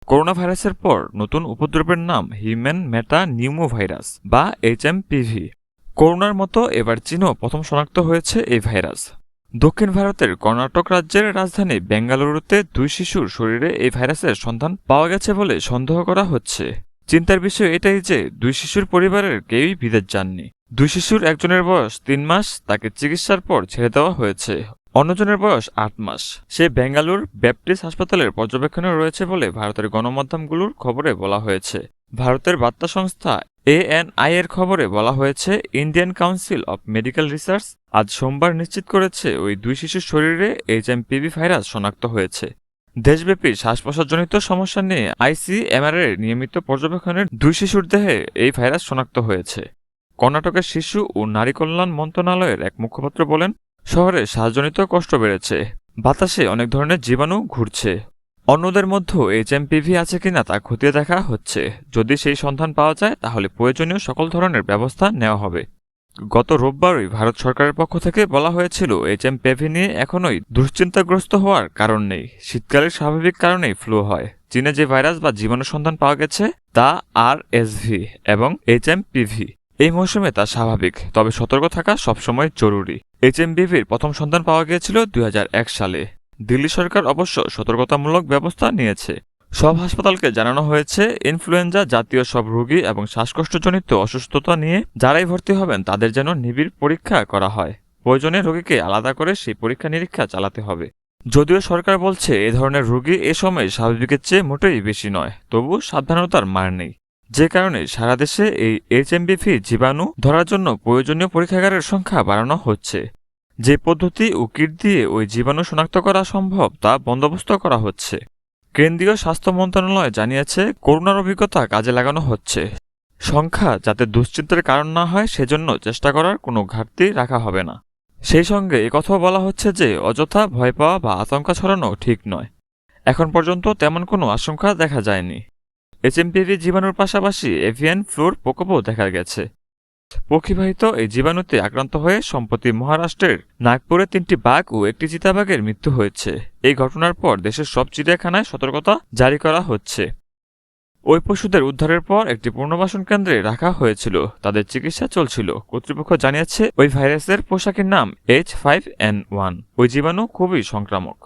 Corona ভাইরাসের পর নতুন উপদ্রবের নাম হিউম্যান মেটা নিউমোভাইরাস বা HMPV। করোনার মতো এবার চীনও প্রথম শনাক্ত হয়েছে এই ভাইরাস। দক্ষিণ ভারতের কর্ণাটক রাজ্যের রাজধানী বেঙ্গালুরুতে 2 শিশুর শরীরে এই ভাইরাসের সন্ধান পাওয়া গেছে বলে সন্দেহ করা হচ্ছে। চিন্তার বিষয় এটাই যে 2 শিশুর পরিবারের কেউই বিদেশ যাননি। 2 শিশুর একজনের বয়স 3 মাস, তাকে চিকিৎসার পর ছেড়ে দেওয়া হয়েছে। অন্যজনের বয়স 8 মাস। সে বেঙ্গালুর ব্যাপটিস্ট হাসপাতালের পর্যবেক্ষণে রয়েছে বলে ভারতের গণমাধ্যমগুলোর খবরে বলা হয়েছে। ভারতের বার্তা সংস্থা ANI এর খবরে বলা হয়েছে, Indian council of medical research আজ সোমবার নিশ্চিত করেছে ওই 2 শিশুর শরীরে HMPV ভাইরাস শনাক্ত হয়েছে। দেশব্যাপী শ্বাস-প্রশ্বাসজনিত সমস্যা নিয়ে ICMR এর নিয়মিত পর্যবেক্ষণের 2 শিশুর দেহে এই ভাইরাস শনাক্ত হয়েছে। কর্ণাটকের শিশু ও নারী কল্যাণ মন্ত্রণালয়ের এক মুখপাত্র বলেন, শহরে শ্বাসজনিত কষ্ট বেড়েছে, বাতাসে অনেক ধরনের জীবাণু ঘুরছে। অন্যদের মধ্যে HMPV আছে কিনা তা খতিয়ে দেখা হচ্ছে। যদি সেই সন্ধান পাওয়া যায় তাহলে প্রয়োজনীয় সকল ধরনের ব্যবস্থা নেওয়া হবে। গত রোববারই ভারত সরকারের পক্ষ থেকে বলা হয়েছিল, HMPV নিয়ে এখনোই দুশ্চিন্তাগ্রস্ত হওয়ার কারণ নেই। শীতকালের স্বাভাবিক কারণেই ফ্লু হয়। চীনে যে ভাইরাস বা জীবাণু সন্ধান পাওয়া গেছে তা RSV এবং HMPV। এই মৌসুমে তা স্বাভাবিক, তবে সতর্ক থাকা সবসময় জরুরি। HMPVর প্রথম সন্ধান পাওয়া গিয়েছিল 2001 সালে। দিল্লি সরকার অবশ্য সতর্কতামূলক ব্যবস্থা নিয়েছে। সব হাসপাতালকে জানানো হয়েছে, ইনফ্লুয়েঞ্জা জাতীয় সব রোগী এবং শ্বাসকষ্টজনিত অসুস্থতা নিয়ে যারাই ভর্তি হবেন তাদের যেন নিবিড় পরীক্ষা করা হয়। প্রয়োজনে রোগীকে আলাদা করে সেই পরীক্ষা নিরীক্ষা চালাতে হবে। যদিও সরকার বলছে এ ধরনের রোগী এ সময় স্বাভাবিকের চেয়ে মোটেই বেশি নয়, তবু সাবধানতার মার নেই। যে কারণে সারা দেশে এই HMPV জীবাণু ধরার জন্য প্রয়োজনীয় পরীক্ষাগারের সংখ্যা বাড়ানো হচ্ছে। যে পদ্ধতি ও কিট দিয়ে ওই জীবাণু শনাক্ত করা সম্ভব তা বন্দোবস্ত করা হচ্ছে। কেন্দ্রীয় স্বাস্থ্য মন্ত্রণালয় জানিয়েছে, করোনার অভিজ্ঞতা কাজে লাগানো হচ্ছে। সংখ্যা যাতে দুশ্চিন্তার কারণ না হয় সেজন্য চেষ্টা করার কোনো ঘাটতি রাখা হবে না। সেই সঙ্গে একথাও বলা হচ্ছে যে অযথা ভয় পাওয়া বা আশঙ্কা ছড়ানো ঠিক নয়। এখন পর্যন্ত তেমন কোনো আশঙ্কা দেখা যায়নি। HMPV জীবাণুর পাশাপাশি এভিয়ান ফ্লুর প্রকোপও দেখা গেছে। পক্ষীবাহিত এই জীবাণুতে আক্রান্ত হয়ে সম্প্রতি মহারাষ্ট্রের নাগপুরে 3টি বাঘ ও 1টি চিতাবাঘের মৃত্যু হয়েছে। এই ঘটনার পর দেশের সব চিড়িয়াখানায় সতর্কতা জারি করা হচ্ছে। ওই পশুদের উদ্ধারের পর একটি পুনর্বাসন কেন্দ্রে রাখা হয়েছিল, তাদের চিকিৎসা চলছিল। কর্তৃপক্ষ জানিয়েছে, ওই ভাইরাসের পোশাকের নাম H5N1। ওই জীবাণু খুবই সংক্রামক।